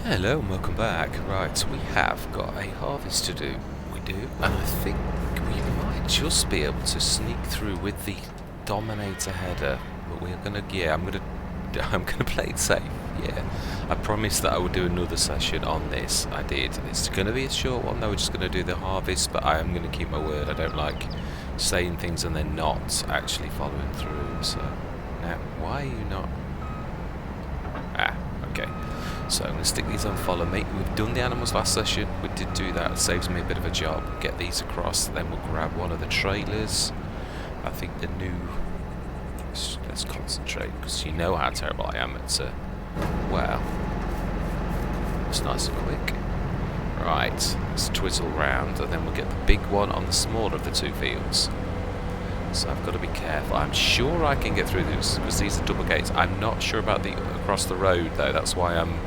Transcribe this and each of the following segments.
Hello and welcome back. Right, we have got a harvest to do. We do, and I think we might just be able to sneak through with the Dominator header. But we're gonna, I'm gonna play it safe. Yeah, I promised that I would do another session on this. I did. It's gonna be a short one though. We're just gonna do the harvest, but I am gonna keep my word. I don't like saying things and then not actually following through. So now, why are you not? Okay. So I'm going to stick these on follow me. We've done the animals last session. We did do that. It saves me a bit of a job. Get these across. Then we'll grab one of the trailers. I think the new... Let's concentrate, because you know how terrible I am at... well, it's nice and quick. Right, let's twizzle round, and then we'll get the big one on the smaller of the two fields. So I've got to be careful. I'm sure I can get through this, because these are double gates. I'm not sure about the across the road, though. That's why I'm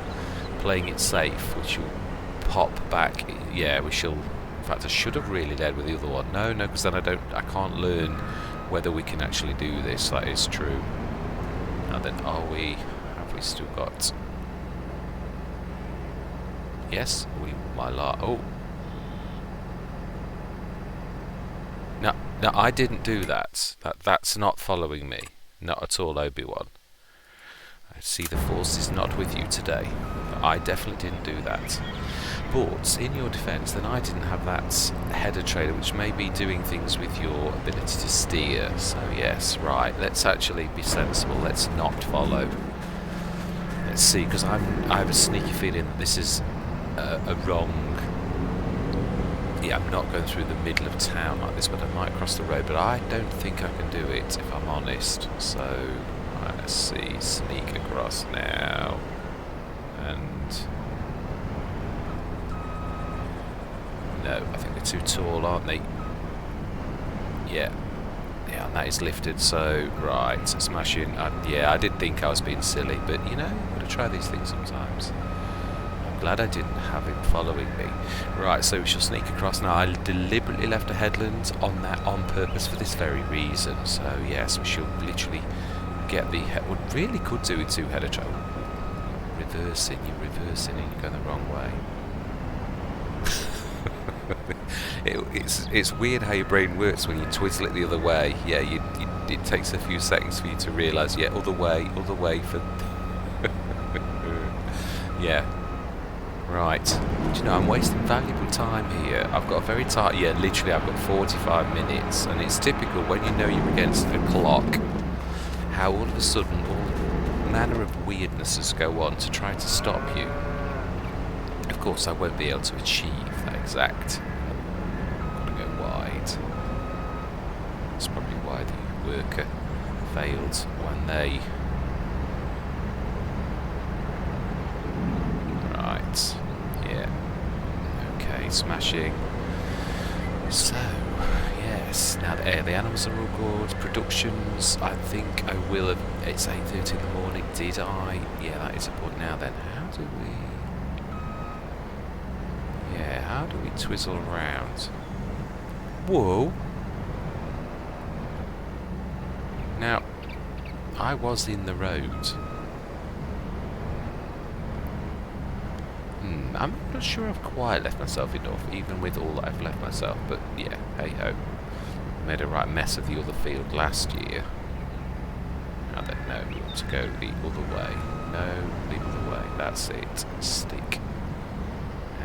playing it safe, which will pop back. Yeah, we shall. In fact, I should have really led with the other one. No, because then I can't learn whether we can actually do this. That is true. And then have we still got? Yes, oh. No, I didn't do that. That's not following me. Not at all, Obi-Wan. I see the Force is not with you today. I definitely didn't do that. But, in your defence, then I didn't have that header trailer, which may be doing things with your ability to steer. So, yes, right, let's actually be sensible. Let's not follow. Let's see, because I have a sneaky feeling that this is a wrong... Yeah, I'm not going through the middle of town like this, but I might cross the road, but I don't think I can do it, if I'm honest. So, let's see, sneak across now, and... No, I think they're too tall, aren't they? Yeah, and that is lifted, so, right, smashing. Yeah, I did think I was being silly, but, you know, you've got to try these things sometimes. Glad I didn't have him following me. Right, so we shall sneak across now. I deliberately left a headland on purpose for this very reason. So yes, we shall literally get the we really could do with two header travel. Reversing and you're going the wrong way. It's weird how your brain works when you twizzle it the other way. Yeah, it takes a few seconds for you to realise. Yeah, other way for. Yeah. Right, do you know, I'm wasting valuable time here. I've got a very tight, literally I've got 45 minutes, and it's typical when you know you're against a clock, how all of a sudden all manner of weirdnesses go on to try to stop you. Of course, I won't be able to achieve that exact. I've got to go wide. That's probably why the worker failed when they... Yeah. Okay, smashing. So, yes. Now the animals are all good. Productions, I think I will have... It's 8:30 in the morning. Did I? Yeah, that is important. Now then, how do we twizzle around? Whoa! Now, I was in the road. I'm not sure I've quite left myself enough, even with all that I've left myself, but yeah, hey-ho. Made a right mess of the other field last year. I don't know, we want to go the other way. No, the other way, that's it. Stick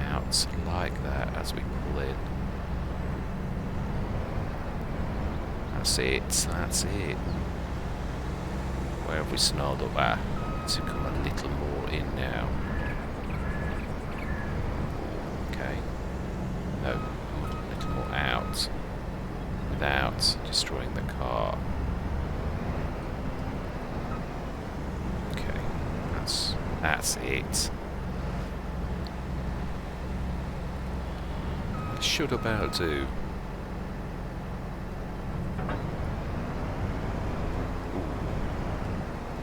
out like that as we pull in. That's it. Where have we snarled up at? To come a little more in now. No, a little more out, without destroying the car. Okay, that's it. It should about do.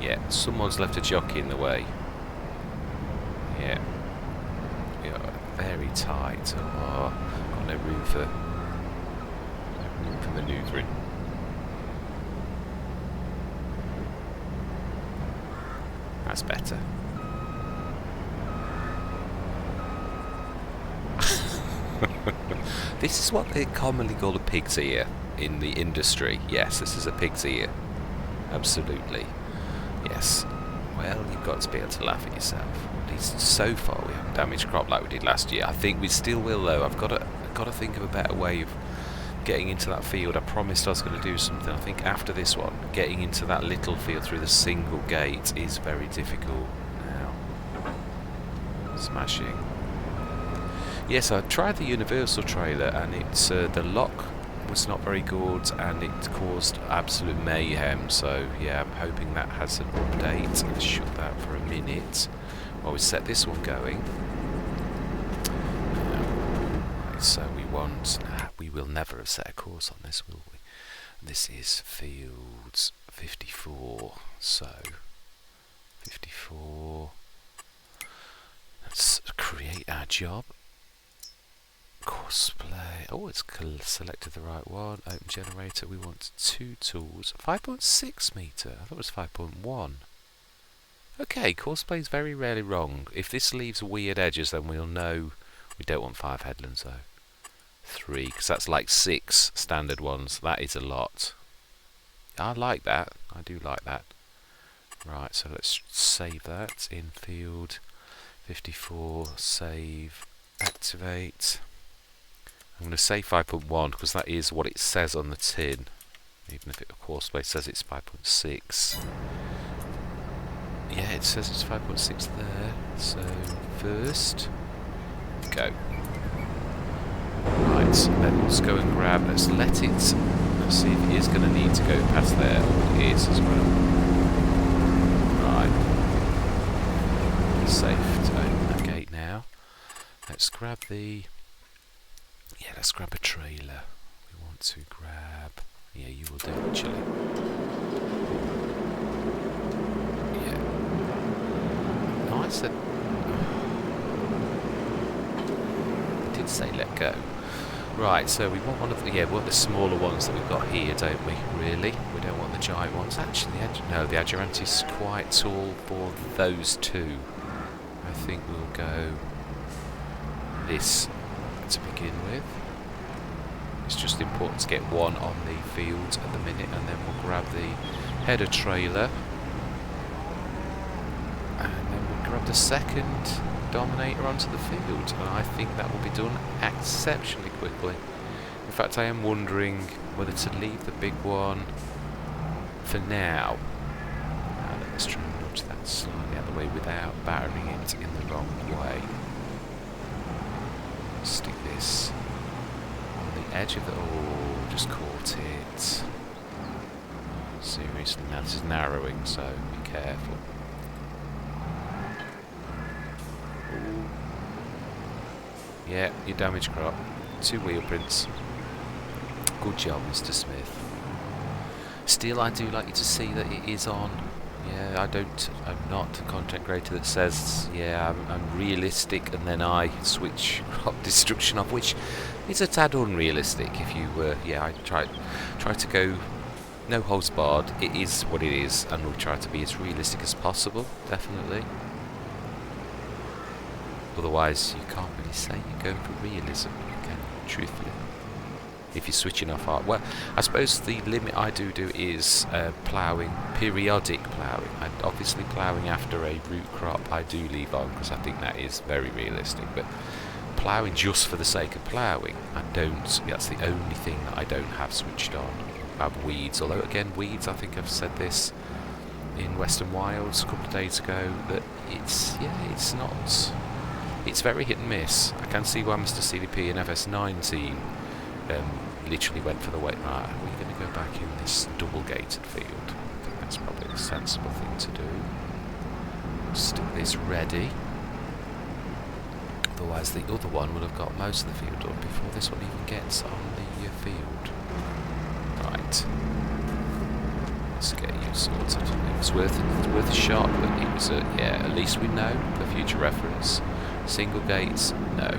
Yeah, someone's left a jockey in the way. Yeah. Very tight. Oh, got no room for manoeuvring. That's better. This is what they commonly call a pig's ear in the industry. Yes, this is a pig's ear. Absolutely. Yes. Well, you've got to be able to laugh at yourself. At least so far we haven't damaged crop like we did last year. I think we still will though. I've got to think of a better way of getting into that field. I promised I was going to do something. I think after this one, getting into that little field through the single gate is very difficult now. Smashing. Yes, I tried the Universal trailer and it's the lock was not very good and it caused absolute mayhem, so yeah, I'm hoping that has an update. Let's shut that for a minute while we set this one going. Right, so we will never have set a course on this, will we? This is fields 54, so 54. Let's create our job. Courseplay. Oh, it's selected the right one. Open generator. We want 2 tools. 5.6 meter. I thought it was 5.1. Okay, courseplay is very rarely wrong. If this leaves weird edges, then we'll know we don't want 5 headlands though. 3, because that's like 6 standard ones. That is a lot. I like that. I do like that. Right, so let's save that in field 54. Save. Activate. I'm going to say 5.1 because that is what it says on the tin, even if it of course says it's 5.6. Yeah, it says it's 5.6 there. So first, go. Right, then let's go and grab. Let's let it. Let's see if it is going to need to go past there. Oh, it is as well. Right. Safe to open that gate now. Let's grab the. Yeah, let's grab a trailer. We want to grab. Yeah, you will do actually. Yeah. No, I said. I did say let go. Right, so we want one of the. Yeah, we want the smaller ones that we've got here, don't we? Really? We don't want the giant ones. Actually, no, the Adjurant is quite tall for those two. I think we'll go. This to begin with. It's just important to get one on the field at the minute, and then we'll grab the header trailer, and then we'll grab the second Dominator onto the field, and I think that will be done exceptionally quickly. In fact, I am wondering whether to leave the big one for now. Let's try and nudge that slightly out of the way without battering it in the wrong way. Stick this on the edge of the. Oh, just caught it. Seriously, now this is narrowing, so be careful. Ooh. Yeah, you damaged crop. 2 wheel prints. Good job, Mr. Smith. Still, I do like you to see that it is on. Yeah, I'm not a content creator that says, yeah, I'm realistic and then I switch crop destruction off, which is a tad unrealistic if you were, yeah, I try to go no holds barred. It is what it is, and we'll try to be as realistic as possible, definitely. Otherwise, you can't really say you're going for realism, can you, truthfully? If you're switching off art. Well, I suppose the limit I do is ploughing, periodic ploughing. And obviously ploughing after a root crop I do leave on because I think that is very realistic. But ploughing just for the sake of ploughing, that's the only thing that I don't have switched on. I have weeds, although again weeds, I think I've said this in Western Wilds a couple of days ago, that it's very hit and miss. I can see why Mr. CDP and FS19 literally went for the weight. Right, we're going to go back in this double-gated field. I think that's probably the sensible thing to do. Stick this ready. Otherwise, the other one will have got most of the field done before this one even gets on the field. Right. Let's get you sorted. It was worth a shot, but it was at least we know for future reference. Single gates, no.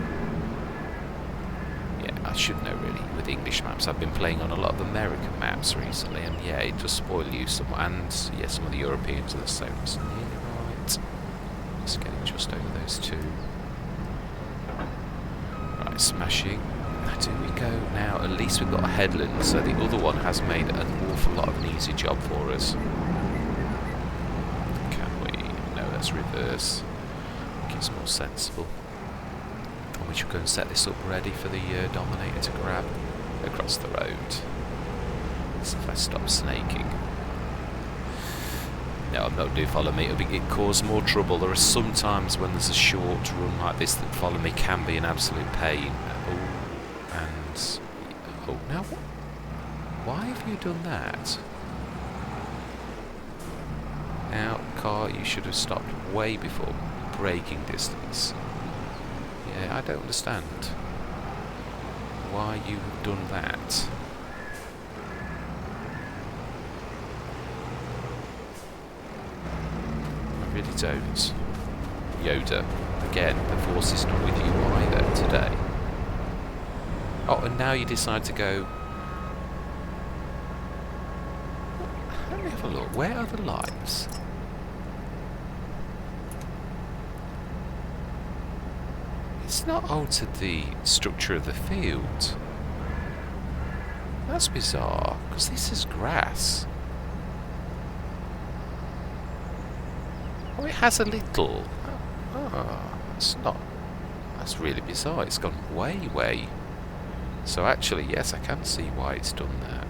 I should know really with English maps. I've been playing on a lot of American maps recently, and yeah, it does spoil you somewhat. And yeah, some of the Europeans are the same. So nearly right. Let's get it just over those two. Right, Right, smashing. Now, do we go now? At least we've got a headland, so the other one has made an awful lot of an easy job for us. Can we? No, let's reverse. I think it's more sensible. And we should go and set this up ready for the Dominator to grab across the road. So if I stop snaking. No, I'm not doing follow me. It causes more trouble. There are some times when there's a short run like this that follow me can be an absolute pain. Oh, and oh, now why have you done that? Now, car, you should have stopped way before braking distance. Yeah, I don't understand why you've done that. I really don't. Yoda, again, the force is not with you either today. Oh, and now you decide to go... Let me have a look. Where are the lights? It's not altered the structure of the field. That's bizarre, because this is grass. Oh, it has a little. Oh, it's not. That's really bizarre. It's gone way. So actually, yes, I can see why it's done that.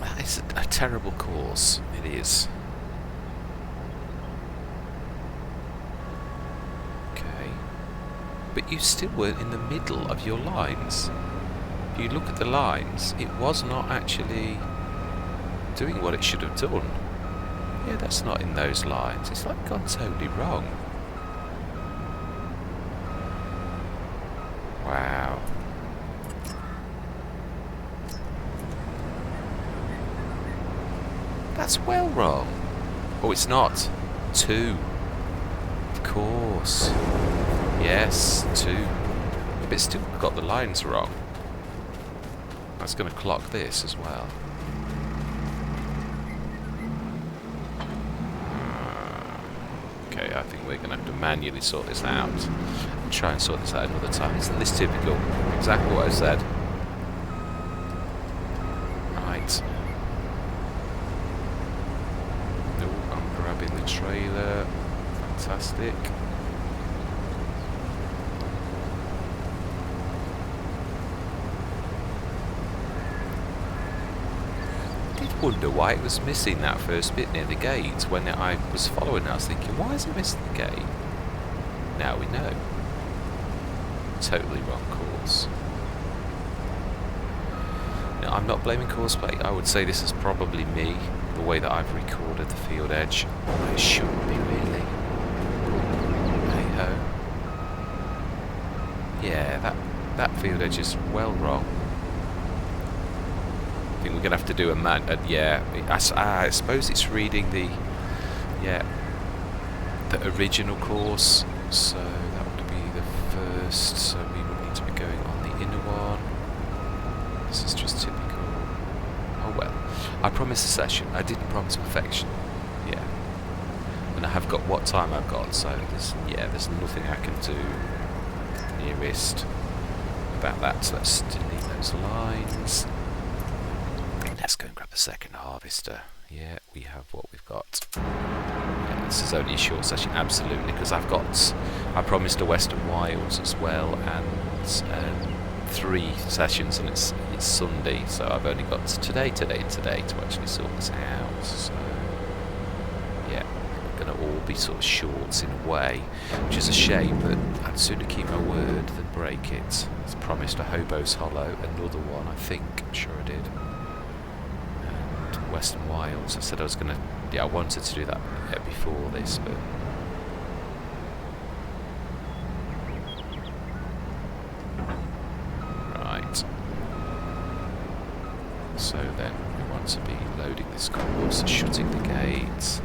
That is a terrible course. It is. Okay. But you still weren't in the middle of your lines. If you look at the lines, it was not actually doing what it should have done. Yeah, that's not in those lines. It's like gone totally wrong. Wow. That's well wrong. Oh, it's not. 2. Of course. Yes, 2. But it's still got the lines wrong. That's going to clock this as well. Okay, I think we're going to have to manually sort this out. I'll try and sort this out another time. Isn't this typical? Exactly what I said. Right. Oh, I'm grabbing the trailer. Fantastic. I wonder why it was missing that first bit near the gate. When I was following it, I was thinking, why is it missing the gate? Now we know. Totally wrong course. Now, I'm not blaming courseplay. I would say this is probably me, the way that I've recorded the field edge. It shouldn't be really. Hey ho. Yeah, that field edge is well wrong. I think we're going to have to do a yeah, I suppose it's reading the original course, so that would be the first, so we would need to be going on the inner one. This is just typical. Oh well, I promised a session, I didn't promise perfection. Yeah, and I have got what time I've got, so there's nothing I can do nearest about that, so let's delete those lines. Let's go and grab the second harvester. Yeah, we have what we've got. Yeah, this is only a short session, absolutely, because I promised a Western Wilds as well, and 3 sessions, and it's Sunday, so I've only got today to actually sort this out. So yeah, we're going to all be sort of shorts in a way, which is a shame, but I'd sooner keep my word than break it. As promised a Hobo's Hollow, another one, I think, I'm sure I did. Western Wilds. I said I was going to... Yeah, I wanted to do that before this, but... Right. So then, we want to be loading this course, shutting the gates.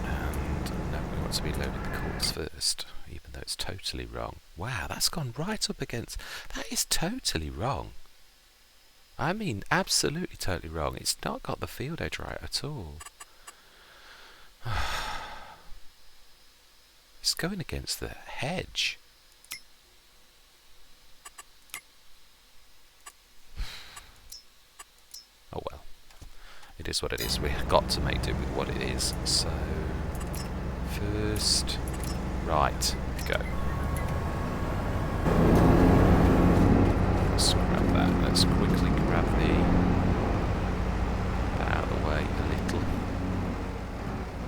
And no, we want to be loading the course first, even though it's totally wrong. Wow, that's gone right up against... That is totally wrong. I mean, absolutely totally wrong. It's not got the field edge right at all. It's going against the hedge. Oh well. It is what it is. We've got to make do with what it is. So, first, right, go. Let's grab that. Let's quickly grab that out of the way a little.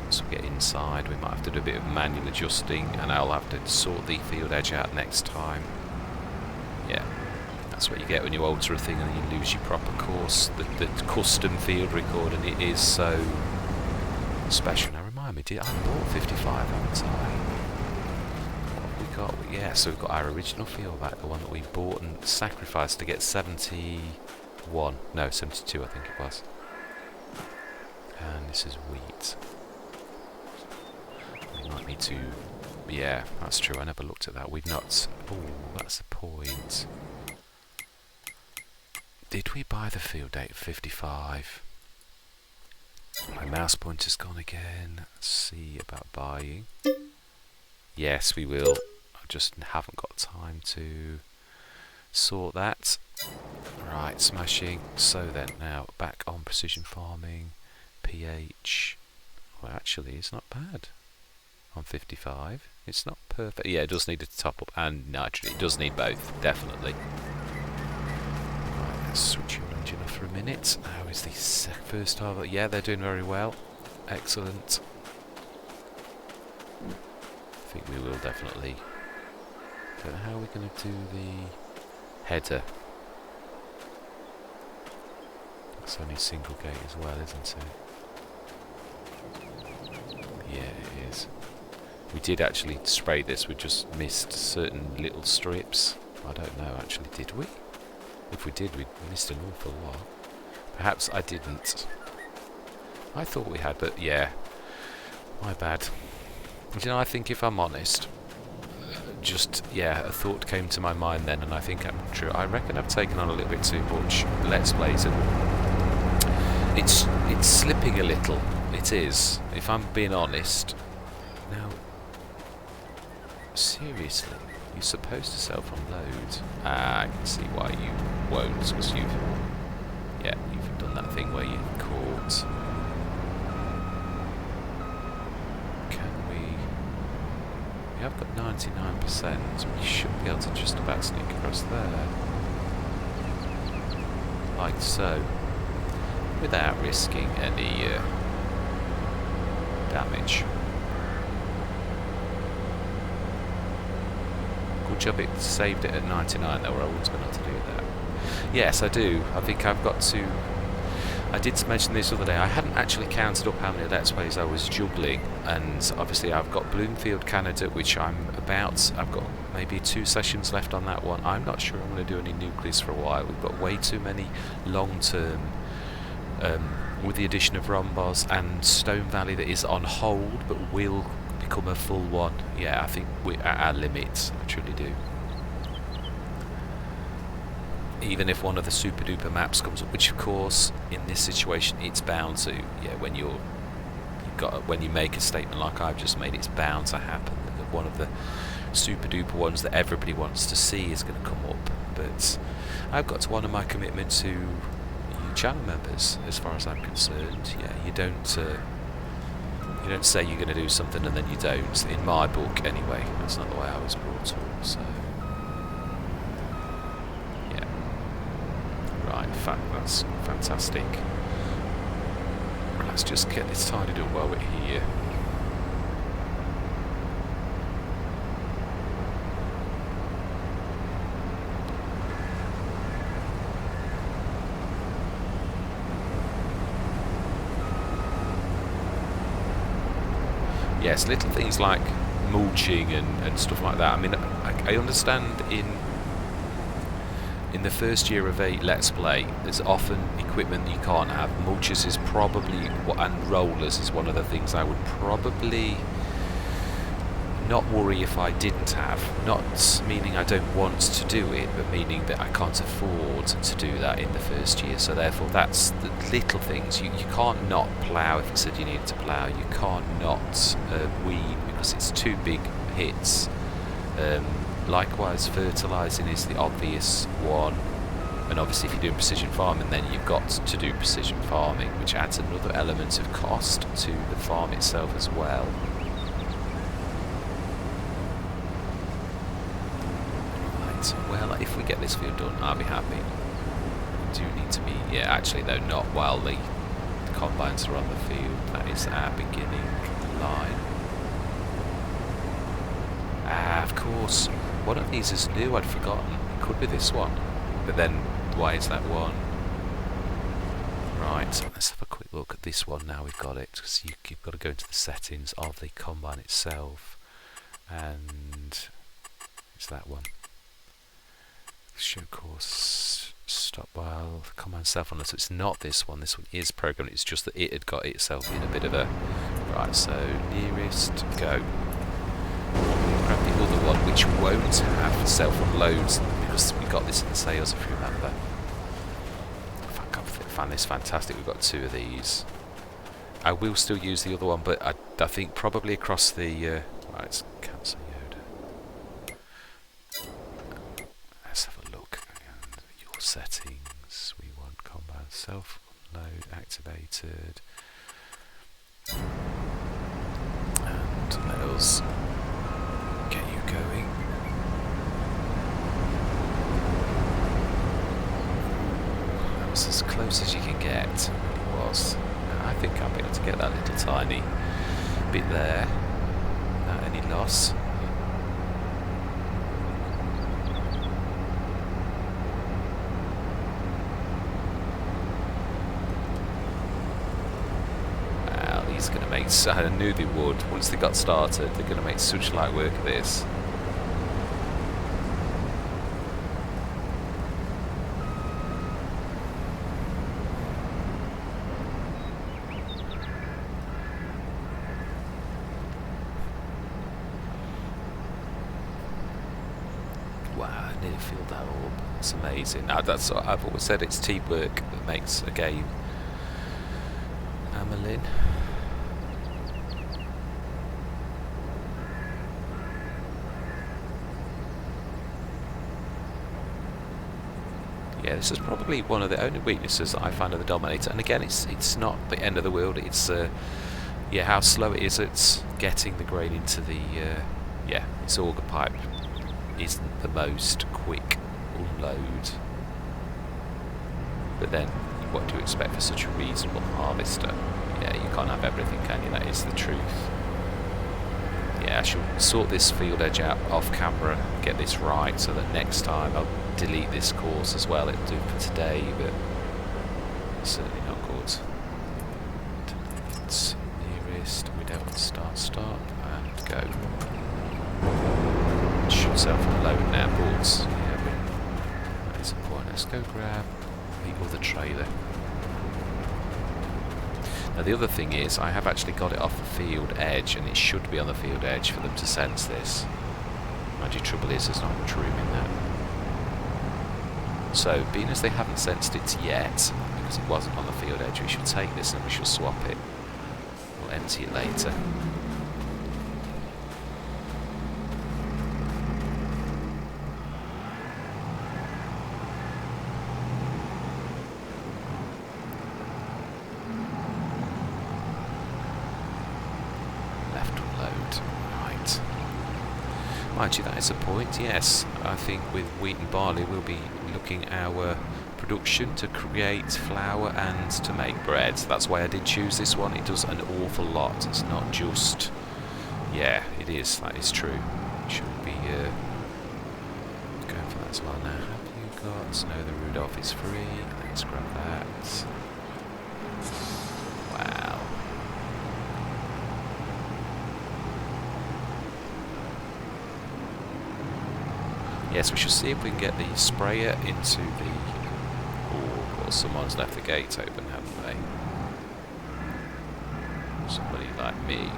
Once we get inside, we might have to do a bit of manual adjusting, and I'll have to sort the field edge out next time. Yeah. That's what you get when you alter a thing and you lose your proper course, the custom field record, and it is so special. Now remind me, I bought 55, haven't I? What have we got? Yeah, so we've got our original field back, the one that we bought and sacrificed to get 71. No, 72 I think it was. And this is wheat. We might need to... Yeah, that's true, I never looked at that. We've not... Oh, that's a point. Did we buy the field date of 55? My mouse pointer's gone again. Let's see about buying. Yes, we will. I just haven't got time to sort that. Right, smashing. So then, now back on precision farming. pH. Well, actually, it's not bad. On 55. It's not perfect. Yeah, it does need a top up and nitrogen. It does need both, definitely. Let's switch your engine off for a minute. How is the first harvest? Yeah, they're doing very well. Excellent. I think we will definitely. But how are we going to do the header? It's only single gate as well, isn't it? Yeah, it is. We did actually spray this. We just missed certain little strips. I don't know, actually, did we? If we did, we missed an awful lot. Perhaps I didn't. I thought we had, but yeah. My bad. You know, I think if I'm honest, just, yeah, a thought came to my mind then, and I think I'm true. I reckon I've taken on a little bit too much Let's Plays, and it's slipping a little. It is, if I'm being honest. Now, seriously. You're supposed to self-unload. I can see why you won't, because you've done that thing where you caught. Can we? We have got 99%. We should be able to just about sneak across there, like so, without risking any damage. Good job it saved it at 99 though, or I was going to have to do that. Yes, I do. I think I've got to... I did mention this the other day. I hadn't actually counted up how many Let's Plays I was juggling, and obviously I've got Bloomfield, Canada, which I'm about... I've got maybe 2 sessions left on that one. I'm not sure I'm going to do any nucleus for a while. We've got way too many long-term... with the addition of Rombos and Stone Valley that is on hold, but will become a full one. Yeah, I think we're at our limits. I truly do. Even if one of the super duper maps comes up, which of course in this situation it's bound to. Yeah, when when you make a statement like I've just made, it's bound to happen. That one of the super duper ones that everybody wants to see is going to come up. But I've got to honour my commitment to you channel members, as far as I'm concerned. Yeah, you don't say you're going to do something and then you don't. In my book, anyway, that's not the way I was brought up. So. That's fantastic. Let's just get this tidied up while we're here. Yes, little things like mulching and stuff like that. I mean, I understand in the first year of a Let's Play, there's often equipment that you can't have. Mulches is probably, and rollers is one of the things I would probably not worry if I didn't have. Not meaning I don't want to do it, but meaning that I can't afford to do that in the first year. So therefore, that's the little things. You can't not plough if you said you needed to plough. You can't not weed because it's too big hits. Likewise, fertilising is the obvious one, and obviously if you're doing precision farming, then you've got to do precision farming, which adds another element of cost to the farm itself as well. Right, well, if we get this field done, I'll be happy. We do need to be, yeah, actually though, not while the combines are on the field. That is our beginning line. Ah, of course, one of these is new, I'd forgotten. It could be this one. But then, why is that one? Right, let's have a quick look at this one now we've got it. Because you've got to go into the settings of the combine itself. And it's that one. Show course, stop while the combine itself on. So it's not this one. This one is programmed. It's just that it had got itself in a bit of a... Right, so nearest, go. Grab the other one, which won't have self-unloads, because we got this in the sales, if you remember. I found this fantastic. We've got two of these. I will still use the other one, but I think probably across the... right, let's cancel Yoda. Let's have a look. And your settings. We want combine self-unload activated. And let us get you going. That was as close as you can get. It was. I think I'll be able to get that little tiny bit there without any loss. Wow, these are going to make... I knew they would. Once they got started, they're going to make such light work of this. Wow, I nearly filled that up. It's amazing. Now, that's what I've always said, it's teamwork that makes a game. Amelin. Yeah, this is probably one of the only weaknesses that I find of the Dominator. And again, it's not the end of the world. It's yeah, how slow it is. It's getting the grain into the yeah, its auger pipe isn't the most quick unload. But then, what do you expect for such a reasonable harvester? Yeah, you can't have everything, can you? That is the truth. Yeah, I shall sort this field edge out off camera, get this right, so that next time I'll delete this course as well. It'll do for today, but certainly not good. It's nearest, we don't want to start, and go. It should self-unload now, but yeah, that is important. Let's go grab the other trailer. Now the other thing is, I have actually got it off the field edge, and it should be on the field edge for them to sense this. My only trouble is there's not much room in there. So, being as they haven't sensed it yet, because it wasn't on the field edge, we should take this and we shall swap it. We'll empty it later. Mind you, that is a point, yes. I think with wheat and barley we'll be looking our production to create flour and to make bread. That's why I did choose this one. It does an awful lot. It's not just... yeah, it is. That is true. Should be going for that as well now. Have you got... no, the Rudolph is free. Let's grab that. Wow. Yes, we shall see if we can get the sprayer into the... oh, well, someone's left the gate open, haven't they? Somebody like me.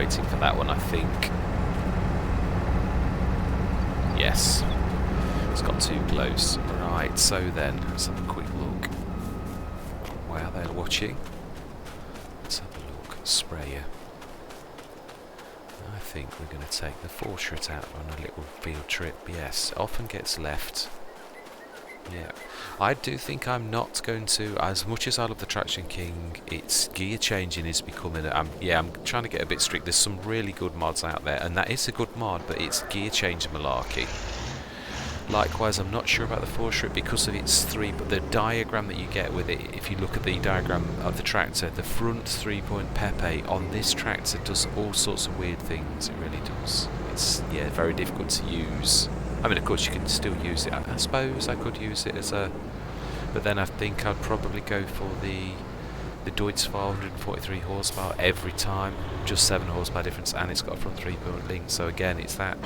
waiting for that one, I think. Yes. It's got too close. Right, so then, let's have a quick look. Wow, they're watching. Let's have a look. Sprayer. I think we're going to take the Fortschritt out on a little field trip. Yes, often gets left. Yeah, I do think I'm not going to, as much as I love the Traction King, its gear changing is becoming, I'm trying to get a bit strict. There's some really good mods out there, and that is a good mod, but it's gear change malarkey. Likewise, I'm not sure about the Fortschritt because of its but the diagram that you get with it, if you look at the diagram of the tractor, the front 3-point Pepe on this tractor does all sorts of weird things. It really does. It's, yeah, very difficult to use. I mean, of course, you can still use it. I suppose I could use it as a... But then I think I'd probably go for the Deutz 443 horsepower every time. Just 7 horsepower difference, and it's got a front 3-point link. So again, it's that.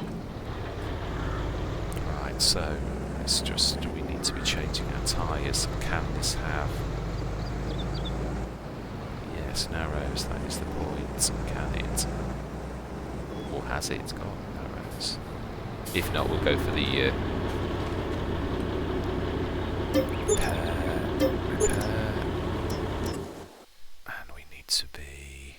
Right, so let's just... We need to be changing our tyres. Can this have... Yes, narrows. That is the point. Can it? Or has it got narrows? If not, we'll go for the repair, and we need to be...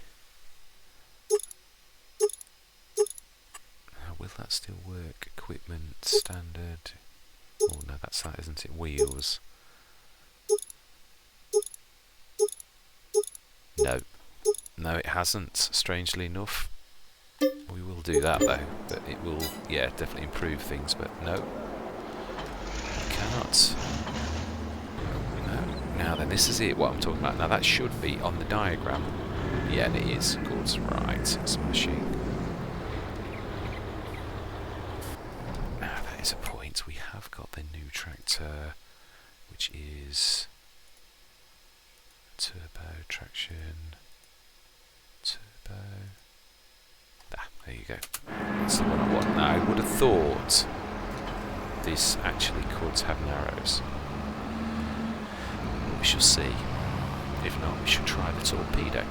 will that still work? Equipment, standard... Oh no, that's that, isn't it? Wheels. No. No, it hasn't, strangely enough. We will do that though, but it will, yeah, definitely improve things, but no. We cannot. No. Now then, this is it, what I'm talking about. Now that should be on the diagram. Yeah, and it is. Good, right. Smashing. Now that is a point. We have got the new tractor, which is turbo, traction, turbo. There you go. That's the one I want. Now, I would have thought this actually could have narrows. We shall see. If not, we should try the torpedo.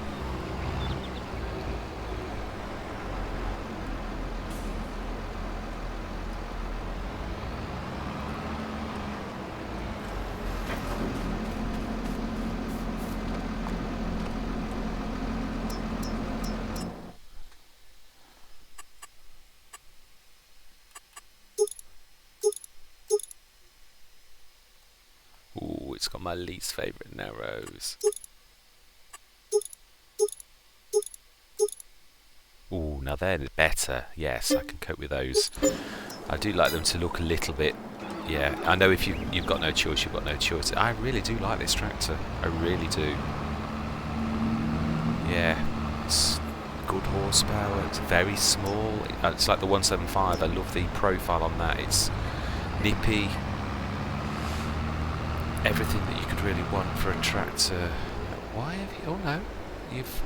It's got my least favourite narrows. Ooh, now they're better. Yes, I can cope with those. I do like them to look a little bit... Yeah, I know if you've got no choice, you've got no choice. I really do like this tractor. I really do. Yeah, it's good horsepower. It's very small. It's like the 175. I love the profile on that. It's nippy. Everything that you could really want for a tractor. Why have you... Oh no, you've...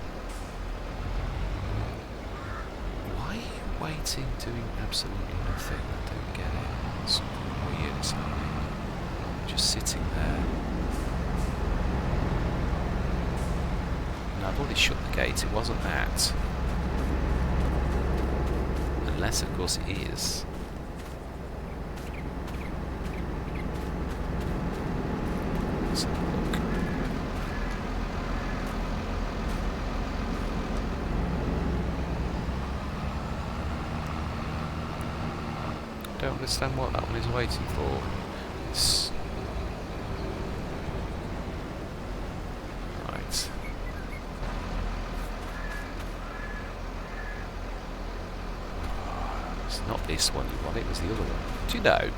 Why are you waiting, doing absolutely nothing? I don't get it. It's weird, isn't it? Just sitting there. No, I've already shut the gate. It wasn't that. Unless, of course, it is. Don't understand what that one is waiting for. It's... Right. It's not this one you want, it was the other one. Do you know?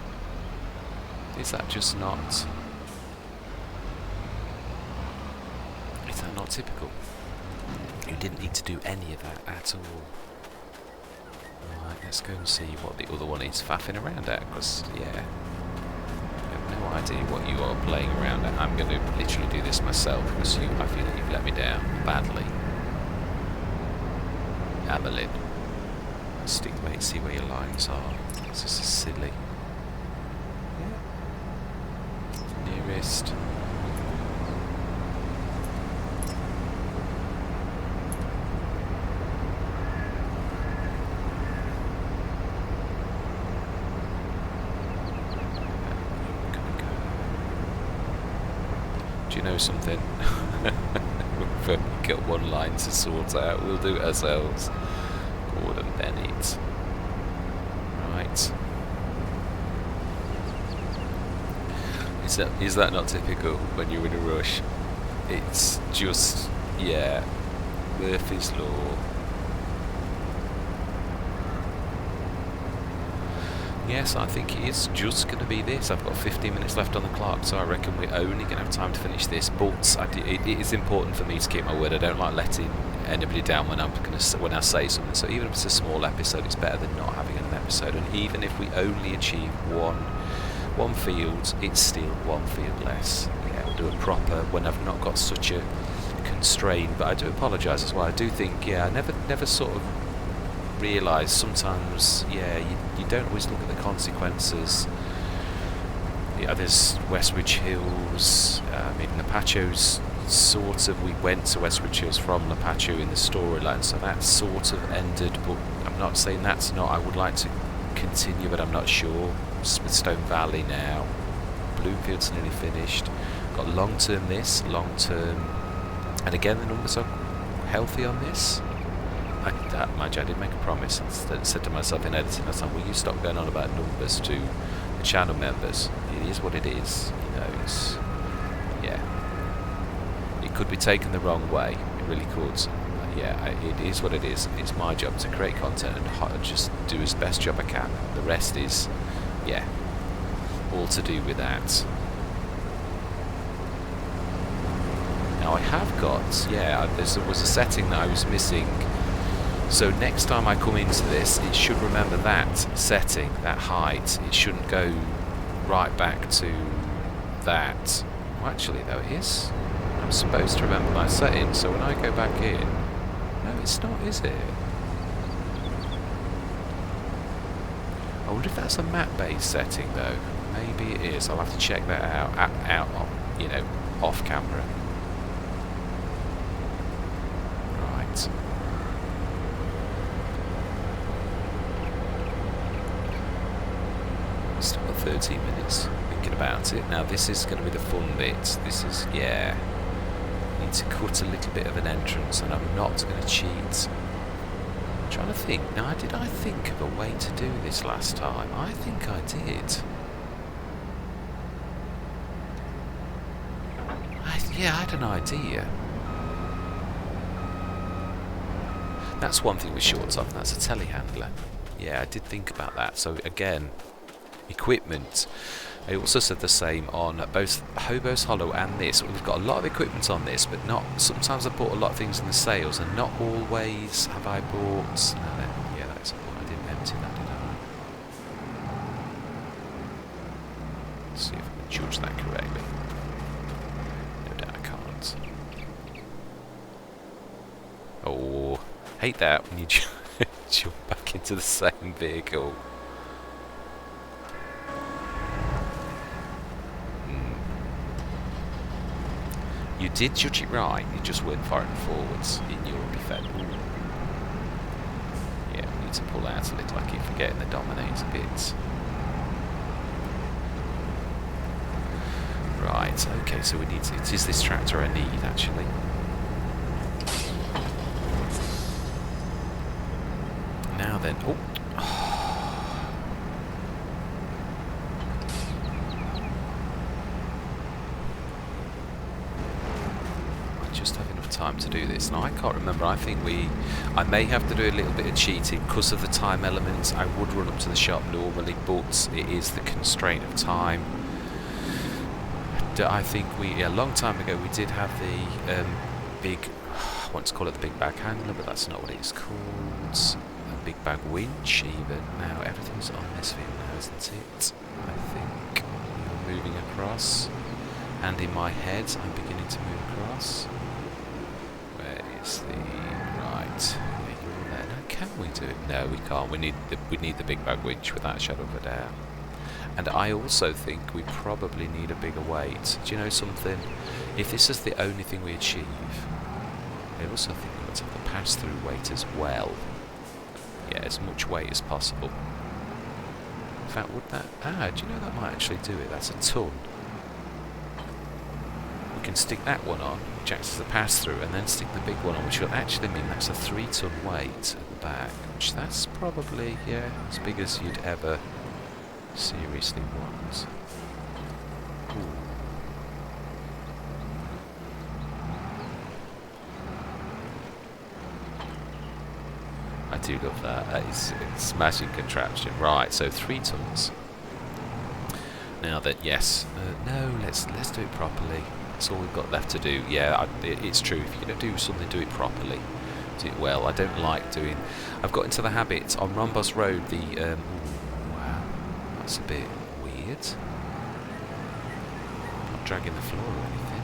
Is that just not... Is that not typical? You didn't need to do any of that at all. Right, let's go and see what the other one is faffing around at, because, yeah, I have no idea what you are playing around at. I'm going to literally do this myself, because I feel that you've let me down badly. Aberlin. Stick, mate, see where your lines are. This is silly. Yeah. Nearest. Do you know something? We've only got one line to sort out. We'll do it ourselves. Gordon Bennett. Right. Is that not typical when you're in a rush? It's just, yeah, Murphy's Law. Yes, I think it is just going to be this. I've got 15 minutes left on the clock, so I reckon we're only going to have time to finish this. But it is important for me to keep my word. I don't like letting anybody down when when I say something. So even if it's a small episode, it's better than not having an episode. And even if we only achieve one field, it's still one field less. Yeah, we'll do a proper when I've not got such a constraint. But I do apologise as well. I do think, yeah, I never sort of realise sometimes, yeah, you don't always look at the consequences. Yeah, there's Westridge Hills. I mean, Lapacho's sort of, we went to Westridge Hills from Lapacho in the storyline, so that sort of ended. But I'm not saying that's not. I would like to continue, but I'm not sure. Smithstone Valley now. Bloomfield's nearly finished. Got long term, and again the numbers are healthy on this. I did make a promise. I said to myself in editing, I said, will you stop going on about numbers to the channel members? It is what it is. You know, it's, yeah. It could be taken the wrong way. It really could. Yeah, it is what it is. It's my job to create content and just do as best job I can. The rest is, yeah, all to do with that. Now I have got, yeah, there was a setting that I was missing. So next time I come into this, it should remember that setting, that height. It shouldn't go right back to that. Well, actually, though, it is. I'm supposed to remember my setting, so when I go back in... No, it's not, is it? I wonder if that's a map-based setting, though. Maybe it is. I'll have to check that out you know, off camera. Right. Still got 13 minutes thinking about it. Now this is going to be the fun bit. This is, yeah, need to cut a little bit of an entrance, and I'm not going to cheat. I'm trying to think. Now, did I think of a way to do this last time? I think I did. Yeah, I had an idea. That's one thing with shorts off, that's a telehandler. Yeah, I did think about that. So again, equipment. I also said the same on both Hobo's Hollow and this. We've got a lot of equipment on this, but not. Sometimes I bought a lot of things in the sales, and not always have I bought. No, yeah, that's. I didn't empty that, did I? Let's see if I can judge that correctly. No doubt I can't. Oh, hate that when you jump back into the same vehicle. You did judge it right, you just weren't firing forwards in your defence. Yeah, we need to pull out a little, I keep forgetting the Dominator bits. Right, okay, so we need to, it is this tractor I need actually. Now then, oh. Time to do this. Now I can't remember, I think I may have to do a little bit of cheating because of the time element. I would run up to the shop normally, but it is the constraint of time. I think a long time ago we did have the big, I want to call it the big bag handler, but that's not what it's called. A big bag winch even. Now everything's on this field now, isn't it? I think you're moving across, and in my head I'm beginning to move across. Right. You're there. Now, can we do it? No, we can't. We need the big bag winch without a shadow of a doubt. And I also think we probably need a bigger weight. Do you know something? If this is the only thing we achieve, I also think we've got to have the pass-through weight as well. Yeah, as much weight as possible. In fact, would that... do you know that might actually do it? That's a ton. we can stick that one on, which acts as a pass-through, and then stick the big one on, which will actually mean that's a 3-ton weight at the back, which that's probably, yeah, as big as you'd ever seriously want. Ooh. I do love that. That is a smashing contraption. Right, so 3 tons. Now that, yes, no, let's do it properly. That's all we've got left to do. Yeah, it's true. If you're going to do something, do it properly. Do it well. I don't like doing... I've got into the habit on Rhombos Road, the... wow, that's a bit weird. Not dragging the floor or anything.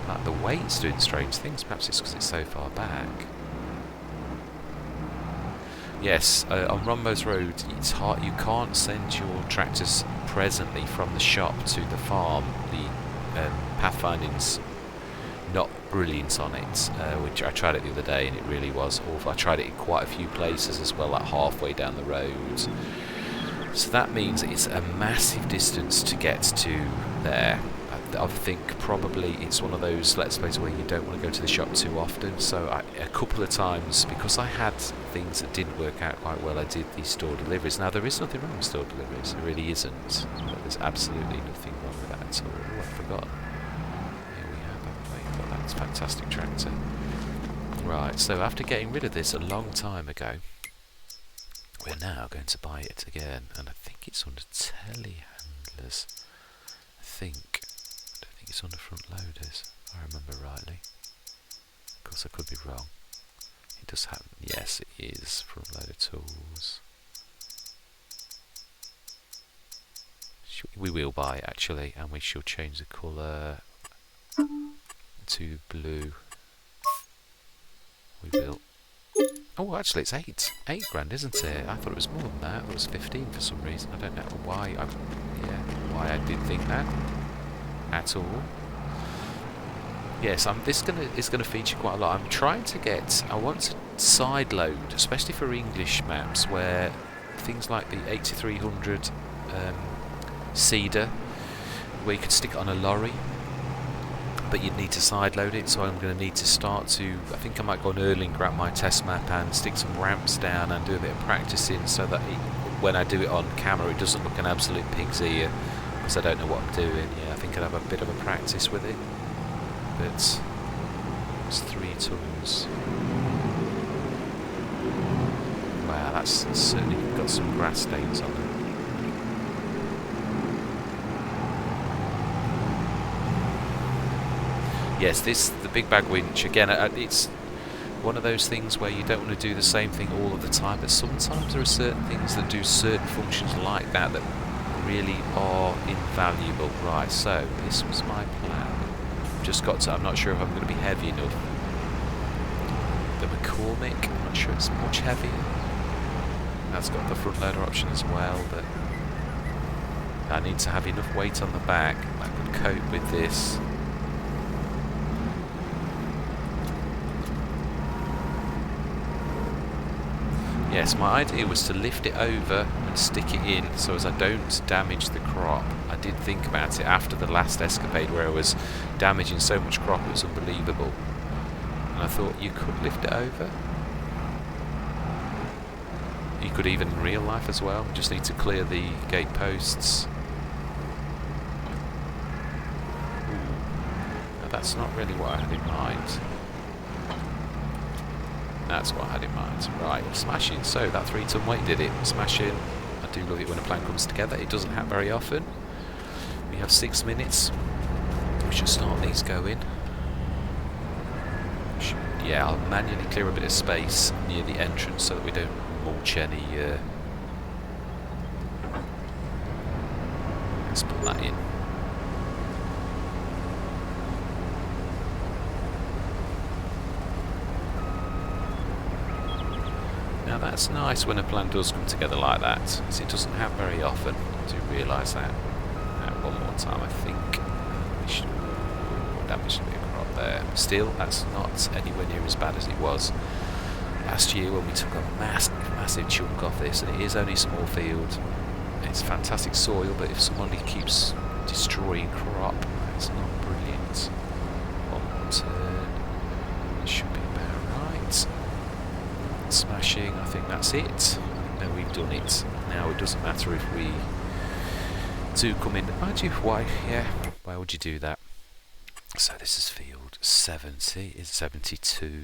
Like the weight's doing strange things. Perhaps it's because it's so far back. Yes, on Rhombos Road, it's hard. You can't send your tractors presently from the shop to the farm. The pathfinding's not brilliant on it, which I tried it the other day and it really was awful. I tried it in quite a few places as well, like halfway down the road. So that means it's a massive distance to get to there. I think probably it's one of those, let's suppose, where you don't want to go to the shop too often. So a couple of times, because I had things that didn't work out quite well, I did these store deliveries. Now there is nothing wrong with store deliveries, there really isn't. There's absolutely nothing wrong with that at all. Oh, I forgot. Here we have, haven't we? Got that fantastic tractor. Right, so after getting rid of this a long time ago, we're now going to buy it again, and I think it's under telehandlers. I think it's on the front loaders, if I remember rightly. Of course, I could be wrong. It does have, yes, it is front loader tools. We will buy it actually, and we shall change the colour to blue. We will. Oh, actually, it's 8 grand, isn't it? I thought it was more than that. It was 15 for some reason. I don't know why. Why I did think that at all. Yes, this is gonna feature quite a lot. I'm trying to get. I want to side load, especially for English maps, where things like the 8300 Cedar, where you could stick it on a lorry, but you'd need to side load it. So I'm going to need to start to. I think I might go on Erling, grab my test map, and stick some ramps down and do a bit of practicing, so that when I do it on camera, it doesn't look an absolute pig's ear, because I don't know what I'm doing. Yeah, I think I'd have a bit of a practice with it. But it's 3 tons. Wow, that's certainly got some grass stains on it. Yes, the big bag winch, again, it's one of those things where you don't want to do the same thing all of the time, but sometimes there are certain things that do certain functions like that really are invaluable. Right, so this was my plan. Just got to, I'm not sure if I'm going to be heavy enough. The McCormick, I'm not sure it's much heavier. That's got the front loader option as well, but I need to have enough weight on the back that could cope with this. Yes, my idea was to lift it over and stick it in so as I don't damage the crop. I did think about it after the last escapade where I was damaging so much crop it was unbelievable. And I thought you could lift it over. You could even in real life as well. You just need to clear the gate posts. Now that's not really what I had in mind. That's what I had in mind. Right, smashing. So that 3-ton weight did it. Smashing. I do love it when a plan comes together. It doesn't happen very often. We have 6 minutes. We should start these going. Yeah, I'll manually clear a bit of space near the entrance so that we don't mulch any. Let's put that in. Now that's nice when a plan does come together like that, because it doesn't happen very often. I do realise that. Now one more time, I think. We should damage a bit of crop there. Still, that's not anywhere near as bad as it was last year when we took a massive chunk off this, and it is only a small field. It's fantastic soil, but if somebody keeps destroying crop, it's not brilliant. turn. Should be about right. Smashing, I think that's it. No, we've done it. Now it doesn't matter if we do come in. Mind you, why? Yeah, why would you do that? So this is field 70. It's 72.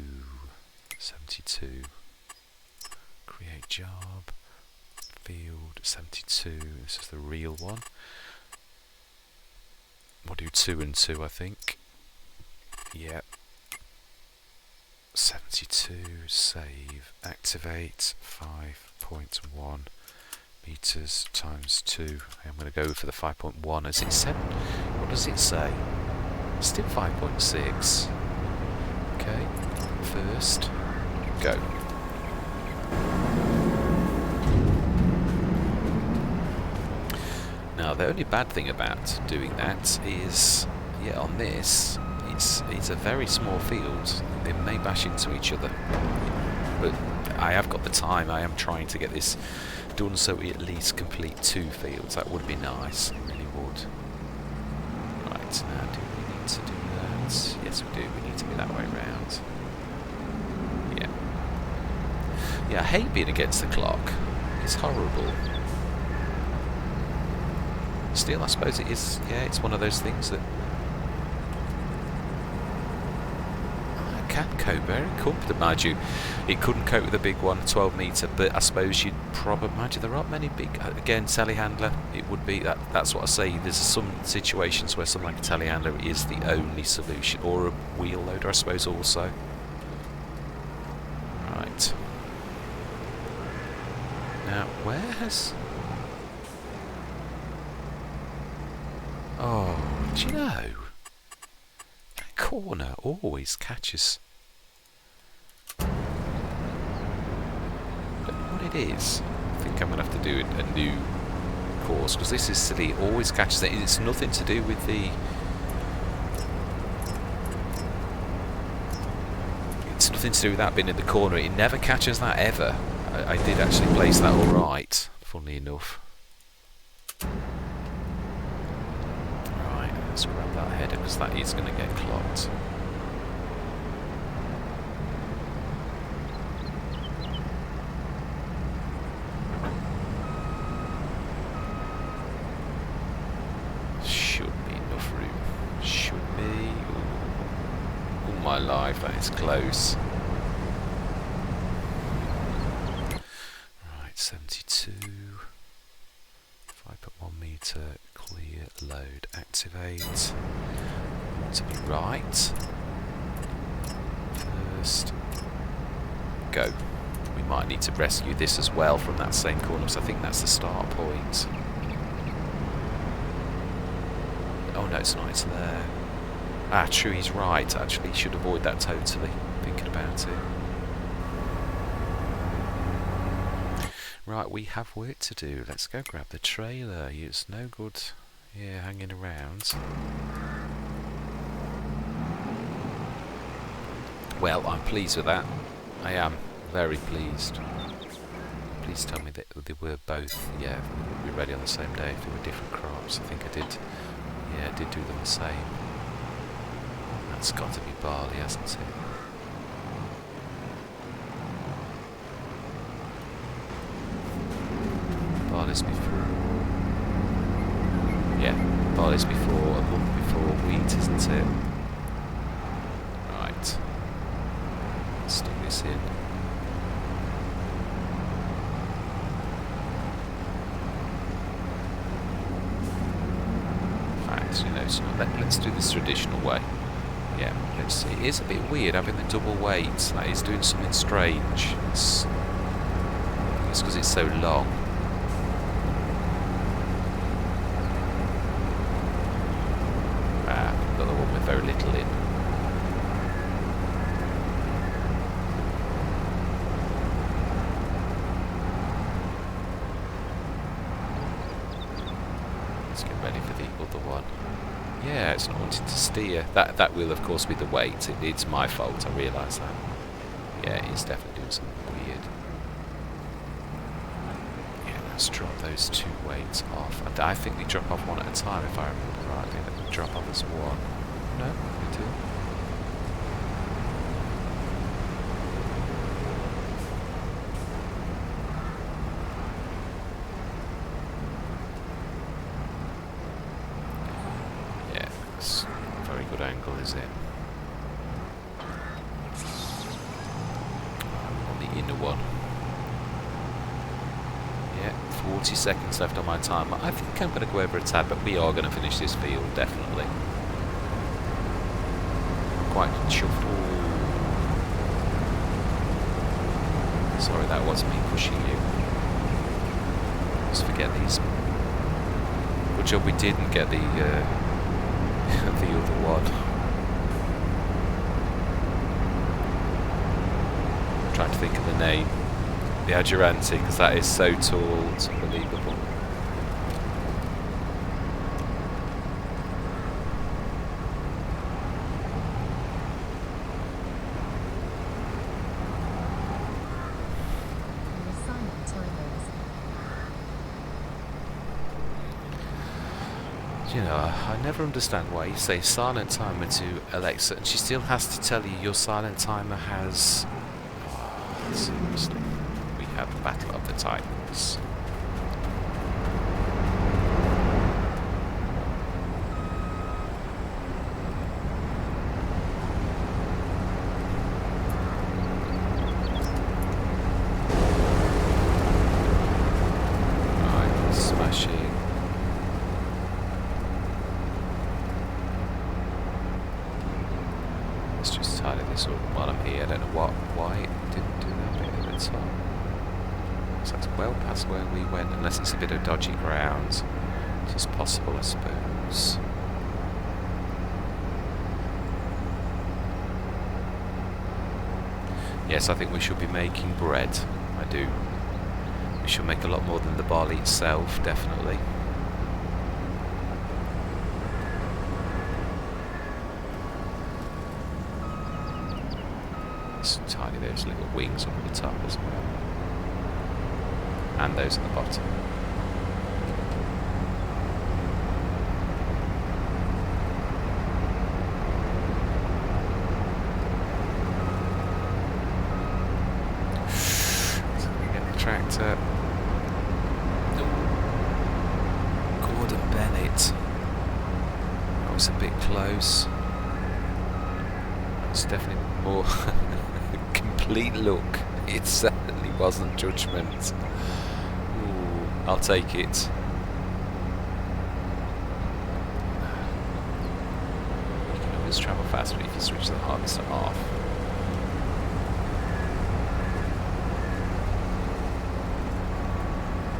72. Create job. Field 72. This is the real one. We'll do 2 and 2, I think. Yep. 72. Save. Activate. 5.1 meters times 2. I'm going to go for the 5.1. Is it 7? What does it say? Still 5.6. Okay. First. Go. Now the only bad thing about doing that is, yeah, on this, it's a very small field. They may bash into each other, but I have got the time. I am trying to get this done so we at least complete 2 fields. That would be nice. It really would. Right, now do we need to do that? Yes, we do. We need to be that way round. Yeah. Yeah, I hate being against the clock. It's horrible. Still, I suppose it is, yeah, it's one of those things that I can cope very comfortably. Mind you, it couldn't cope with a big one, 12 metre, but I suppose you'd probably imagine there aren't many big, again, telehandler, it would be, that's what I say, there's some situations where something like a telehandler is the only solution, or a wheel loader, I suppose, also. Right. Now, where has... Oh, do you know? That corner always catches. Don't know what it is. I think I'm going to have to do a new course, because this is silly. It always catches it. It's nothing to do with the... It's nothing to do with that being in the corner. It never catches that, ever. I did actually place that alright, funnily enough. Let's grab that header, because that is going to get clocked. Should be enough room. Should be. All my life, that is close. Right, 72. 5.1 metre, clear, load, activate. To be right. First. Go. We might need to rescue this as well from that same corner, because I think that's the start point. Oh no, it's not, it's there. Ah, true, he's right. Actually, should avoid that totally, thinking about it. Right, we have work to do. Let's go grab the trailer. It's no good, yeah, hanging around. Well, I'm pleased with that. I am very pleased. Please tell me that they were both, yeah, we were ready on the same day if they were different crops. I think I did, yeah, I did do them the same. That's got to be barley, hasn't it? Barley's before. Yeah, barley's before, a month before wheat, isn't it? Right. Stick this in. In fact, you know, so let's do this traditional way. Yeah, let's see. It is a bit weird having the double weight. That is doing something strange. It's because it's so long. Got the one with very little in. Let's get ready for the other one. Yeah, it's not wanting to steer. That will of course be the weight. It's my fault, I realise that. Yeah, it's definitely doing something weird. Yeah, let's drop those 2 weights off. And I think they drop off one at a time, if I remember rightly. Let them drop off as one. No, they do. good angle, is it? On the inner one. Yeah, 40 seconds left on my timer. I think I'm going to go over a tad, but we are going to finish this field, definitely. I'm quite chuffed. Ooh. Sorry, that wasn't me pushing you. Just forget these. Good job we didn't get the the other one. I'm trying to think of the name. The Adjuranti, because that is so tall, it's unbelievable. You know, I never understand why you say silent timer to Alexa and she still has to tell you your silent timer has... Oh, seriously. We have the Battle of the Titans. Right, smashing. Let's just tidy this up while I'm here. I don't know why it didn't do that bit at the top. So that's well past where we went, unless it's a bit of dodgy ground, which is possible, I suppose. Yes, I think we should be making bread. I do. We should make a lot more than the barley itself, definitely. Let's tidy those little wings up at the top as well. And those at the bottom. So we get the tractor. Gordon Bennett. That was a bit close. It's definitely more complete look. It certainly wasn't Judgment. Ooh, I'll take it. You can always travel faster if you switch the harvester off.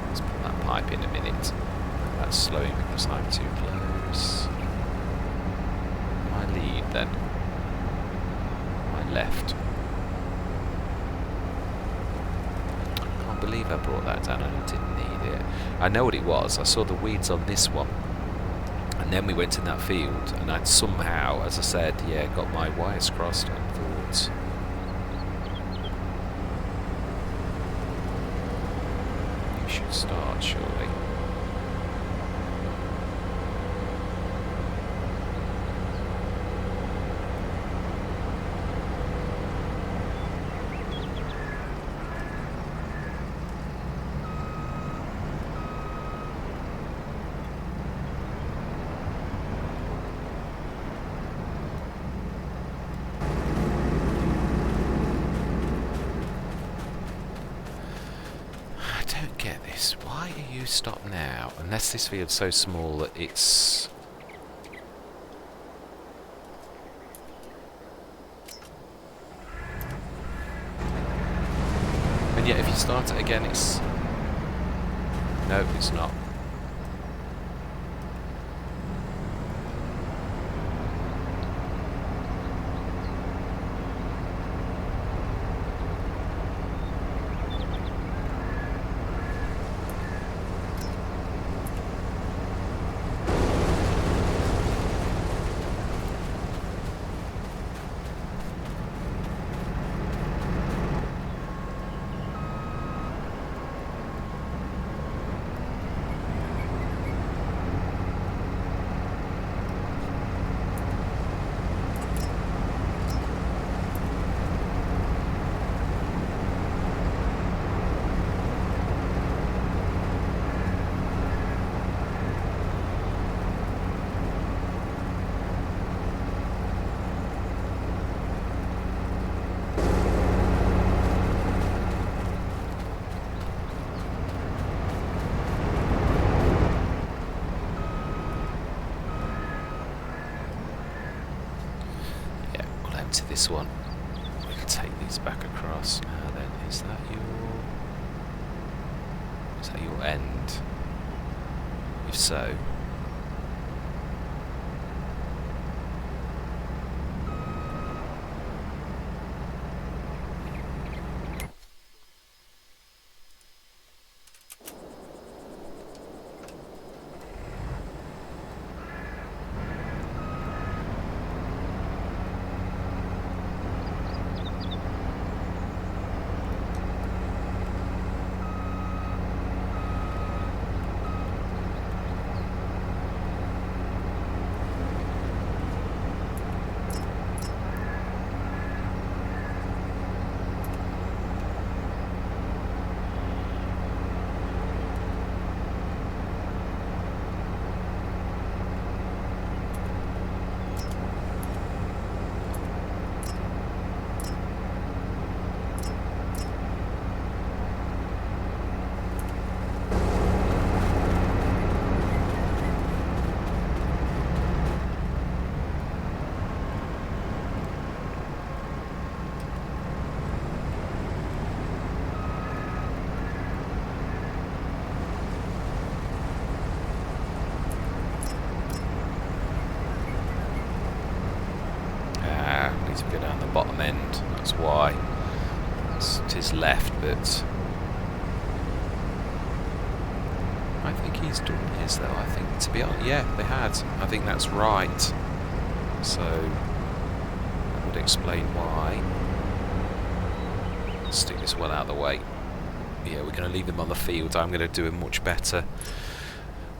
Let's put that pipe in a minute. That's slowing because I'm too close. My lead then. My left. I believe I brought that down and I didn't need it. I know what it was. I saw the weeds on this one and then we went in that field and I'd somehow, as I said, yeah, got my wires crossed and thought you should start surely. Why are you stopped now? Unless this field's so small that it's... And yet if you start it again it's... No, it's not. this one. We can take these back across. Now then, is that your end? If so, need to go down the bottom end. That's why. It is left, but I think he's done his though. I think, to be honest, yeah, they had. I think that's right. So that would explain why. Stick this well out of the way. Yeah, we're going to leave him on the field. I'm going to do him much better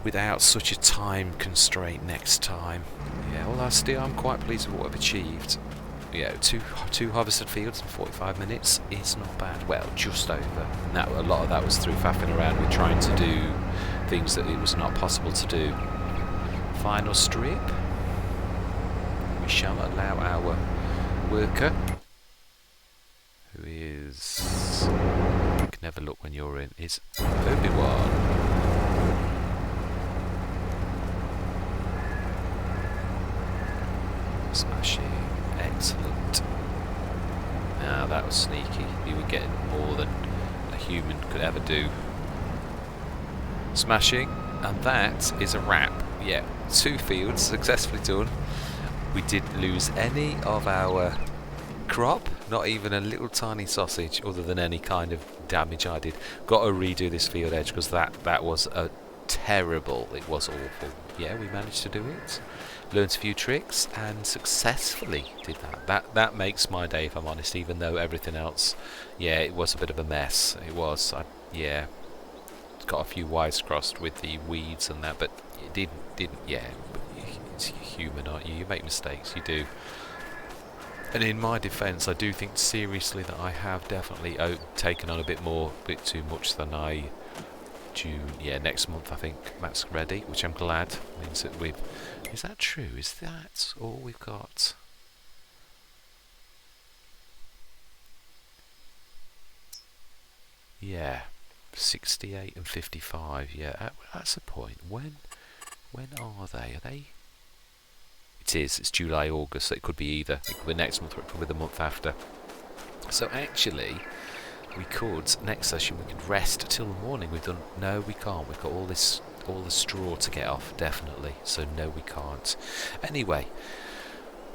without such a time constraint next time. Yeah, well, I'm quite pleased with what I've achieved. Yeah, two harvested fields in 45 minutes is not bad. Well, just over. Now, a lot of that was through faffing around with trying to do things that it was not possible to do. Final strip. We shall allow our worker, who is... You can never look when you're in. Is Obi-Wan. Smashing. Excellent. Now that was sneaky. You were getting more than a human could ever do. Smashing. And that is a wrap. Yeah, 2 fields successfully done. We didn't lose any of our crop. Not even a little tiny sausage, other than any kind of damage I did. Got to redo this field edge because that was a terrible. It was awful. Yeah, we managed to do it. Learned a few tricks and successfully did that. That makes my day, if I'm honest, even though everything else, yeah, it was a bit of a mess. It was, yeah, got a few wires crossed with the weeds and that, but it didn't, yeah, it's human, aren't you? You make mistakes, you do. And in my defence, I do think seriously that I have definitely taken on a bit too much than I... Yeah, next month I think that's ready, which I'm glad means that we've... Is that true? Is that all we've got? Yeah, 68 and 55. Yeah, that's the point. When are they? Are they? It is. It's July, August. So it could be either. It could be next month or it could be the month after. So actually, we could next session we could rest till the morning. We've done. No, we can't. We've got all the straw to get off, definitely. So no, we can't. Anyway,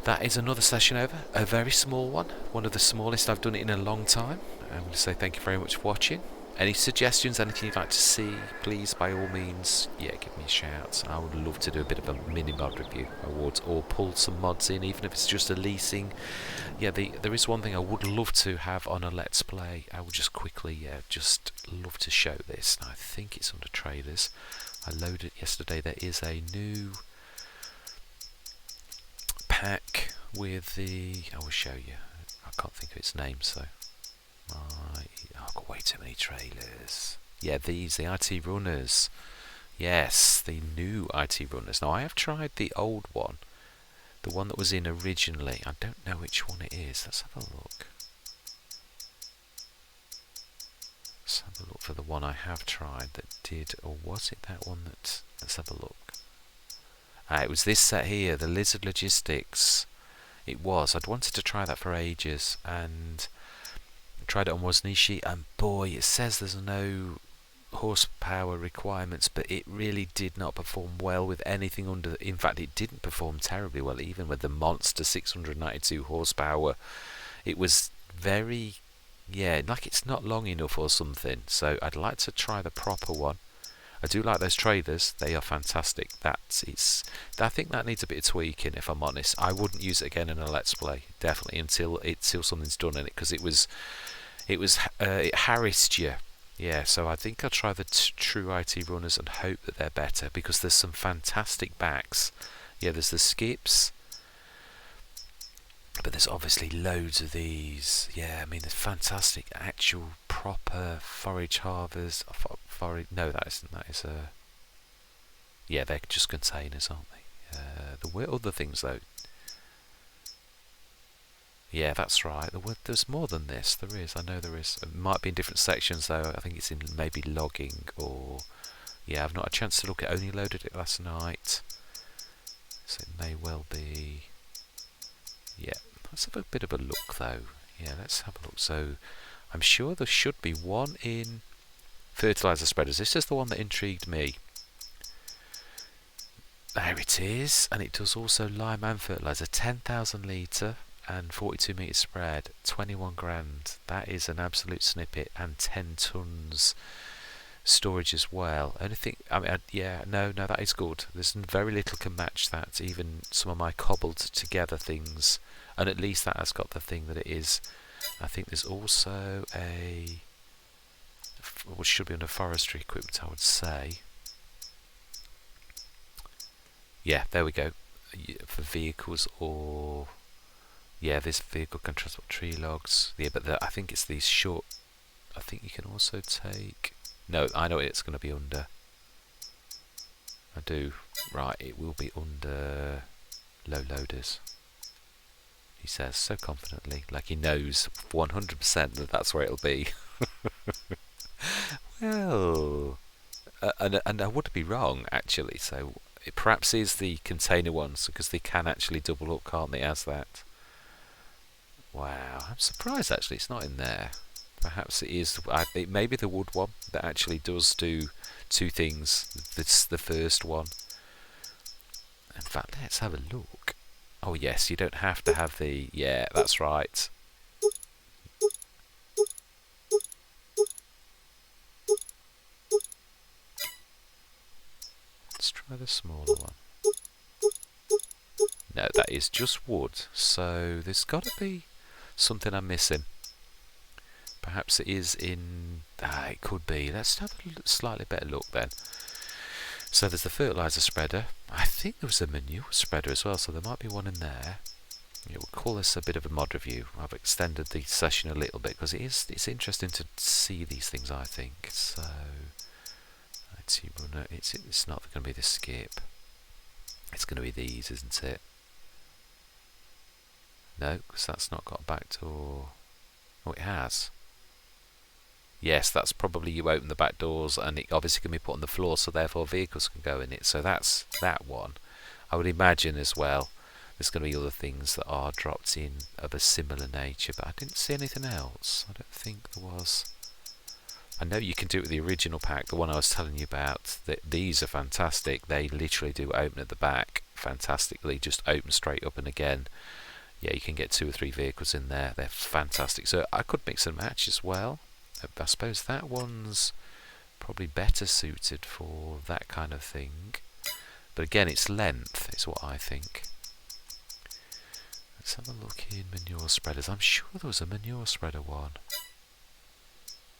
that is another session over. A very small one of the smallest I've done it in a long time. I'm going to say thank you very much for watching. Any suggestions, anything you'd like to see, please, by all means, yeah, give me a shout. I would love to do a bit of a mini mod review awards or pull some mods in, even if it's just a leasing. Yeah, there is one thing I would love to have on a Let's Play. I would just quickly, just love to show this. And I think it's under trailers. I loaded it yesterday. There is a new pack with the... I will show you. I can't think of its name, so... I've got way too many trailers. Yeah, the IT runners. Yes, the new IT runners. Now, I have tried the old one. The one that was in originally. I don't know which one it is. Let's have a look. Let's have a look for the one I have tried that did... Or was it that one that... Let's have a look. It was this set here, the Lizard Logistics. It was. I'd wanted to try that for ages, and tried it on Wozniacki, and boy, it says there's no horsepower requirements, but it really did not perform well with anything under. In fact, it didn't perform terribly well, even with the monster 692 horsepower. It was very, yeah, like it's not long enough or something. So I'd like to try the proper one. I do like those trailers; they are fantastic. I think that needs a bit of tweaking. If I'm honest, I wouldn't use it again in a let's play, definitely until something's done in it, because it harassed you. Yeah, so I think I'll try the true IT runners and hope that they're better, because there's some fantastic backs. Yeah, there's the skips, but there's obviously loads of these. Yeah, I mean, there's fantastic actual proper forage harvest. No, that isn't. That is a. Yeah, they're just containers, aren't they? There were other things though. Yeah, that's right. There's more than this. There is. I know there is. It might be in different sections though. I think it's in maybe logging or. Yeah, I've not had a chance to look. It only loaded it last night, so it may well be. Yeah, let's have a bit of a look though. Yeah, let's have a look. So, I'm sure there should be one in fertilizer spreaders. This is the one that intrigued me. There it is, and it does also lime and fertilizer. 10,000 litre and 42 metre spread, 21 grand. That is an absolute snippet, and 10 tons storage as well. Anything? I mean, no, that is good. There's very little can match that. Even some of my cobbled together things, and at least that has got the thing that it is. I think there's also what should be under forestry equipment, I would say. Yeah, there we go. For vehicles or. Yeah, this vehicle can transport tree logs. Yeah, but I think it's these short. I think you can also take. No, I know what it's going to be under. I do. Right, it will be under low loaders. He says so confidently, like he knows 100% that that's where it'll be. Well, and I would be wrong actually. So it perhaps is the container ones, because they can actually double up, can't they? As that. Wow, I'm surprised actually it's not in there. Perhaps it is. It may be the wood one that actually does do two things. That's the first one. In fact, let's have a look. Oh yes, you don't have to have the. Yeah, that's right. Let's try the smaller one. No, that is just wood. So there's got to be something I'm missing. Perhaps it is in. It could be. Let's have a slightly better look then. So there's the fertilizer spreader. I think there was a manure spreader as well, so there might be one in there. Yeah, we'll call this a bit of a mod review. I've extended the session a little bit because it's interesting to see these things, I think. So IT runner. It's not going to be the skip. It's going to be these, isn't it? No, because that's not got a back door. Oh, it has. Yes, that's probably you open the back doors, and it obviously can be put on the floor, so therefore vehicles can go in it. So that's that one. I would imagine as well there's going to be other things that are dropped in of a similar nature, but I didn't see anything else. I don't think there was. I know you can do it with the original pack, the one I was telling you about. These are fantastic. They literally do open at the back fantastically, just open straight up, and again, yeah, you can get 2 or 3 vehicles in there. They're fantastic. So I could mix and match as well. I suppose that one's probably better suited for that kind of thing. But again, its length is what I think. Let's have a look in manure spreaders. I'm sure there was a manure spreader one.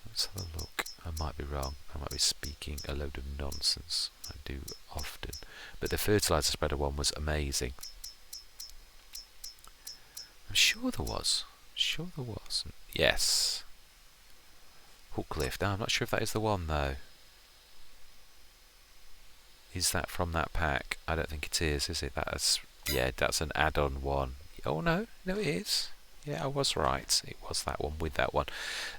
Let's have a look. I might be wrong. I might be speaking a load of nonsense. I do often. But the fertilizer spreader one was amazing. I'm sure there was. Yes. Hook lift. I'm not sure if that is the one though. Is that from that pack? I don't think it is it? That's an add-on one. Oh no, it is. Yeah, I was right. It was that one with that one.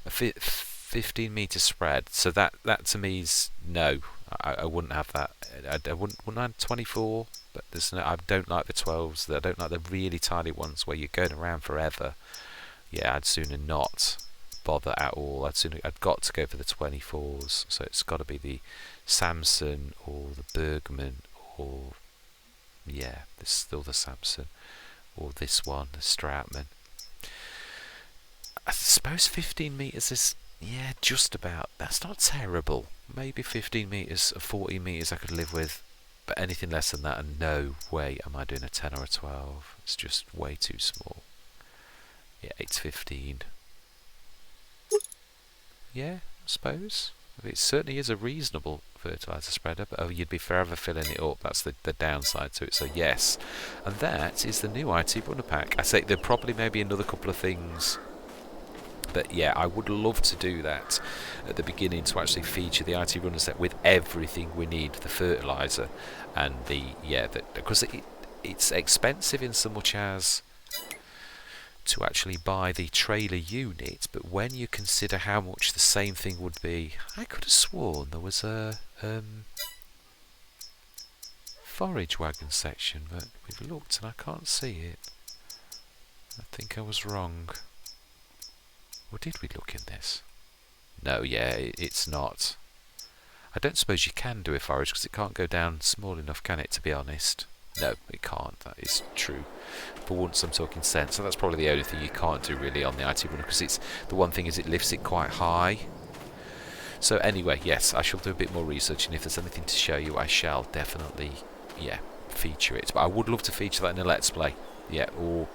A 15 metre spread. So that to me is no. I wouldn't have that. I wouldn't have 24. But there's no, I don't like the 12s. I don't like the really tiny ones where you're going around forever. Yeah, I'd sooner not bother at all. I'd got to go for the 24s. So it's got to be the Samson or the Bergman, or yeah, there's still the Samson, or this one, the Strautmann. I suppose 15 metres is, yeah, just about. That's not terrible. Maybe 15 metres or 40 metres I could live with, but anything less than that, and no way am I doing a 10 or a 12. It's just way too small. Yeah, 8 to 15. Yeah, I suppose. It certainly is a reasonable fertiliser spreader, but you'd be forever filling it up. That's the downside to it. So yes, and that is the new IT Runner Pack. I say there probably maybe another couple of things. But yeah, I would love to do that at the beginning, to actually feature the IT Runner set with everything we need, the fertiliser and because it's expensive in so much as to actually buy the trailer unit, but when you consider how much the same thing would be, I could have sworn there was a forage wagon section, but we've looked and I can't see it. I think I was wrong. Or did we look in this? No, yeah, it's not. I don't suppose you can do a forage because it can't go down small enough, can it, to be honest? No, it can't. That is true. For once I'm talking sense. So that's probably the only thing you can't do really on the IT Runner, because it's the one thing is it lifts it quite high. So anyway, yes, I shall do a bit more research, and if there's anything to show you, I shall definitely, yeah, feature it. But I would love to feature that in a Let's Play. Yeah, or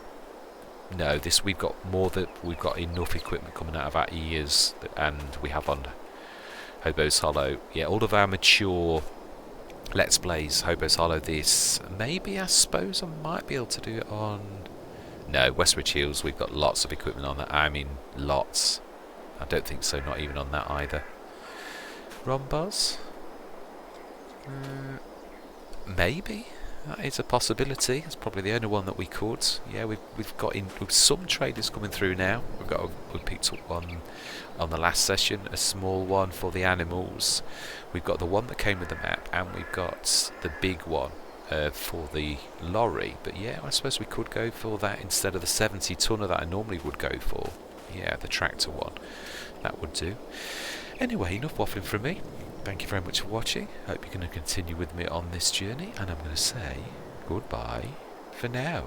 no, we've got enough equipment coming out of our ears, and we have on Hobo's Hollow. Yeah, all of our mature Let's Plays, Hobo's Hollow, this. Maybe, I suppose I might be able to do it on... No, Westridge Hills, we've got lots of equipment on that. I mean, lots. I don't think so, not even on that either. Rombos? Maybe. That is a possibility. It's probably the only one that we could. Yeah, we've got some traders coming through now. We picked up one on the last session, a small one for the animals. We've got the one that came with the map, and we've got the big one for the lorry. But yeah, I suppose we could go for that instead of the 70 tonner that I normally would go for. Yeah, the tractor one. That would do. Anyway, enough waffling from me. Thank you very much for watching. Hope you're going to continue with me on this journey, and I'm going to say goodbye for now.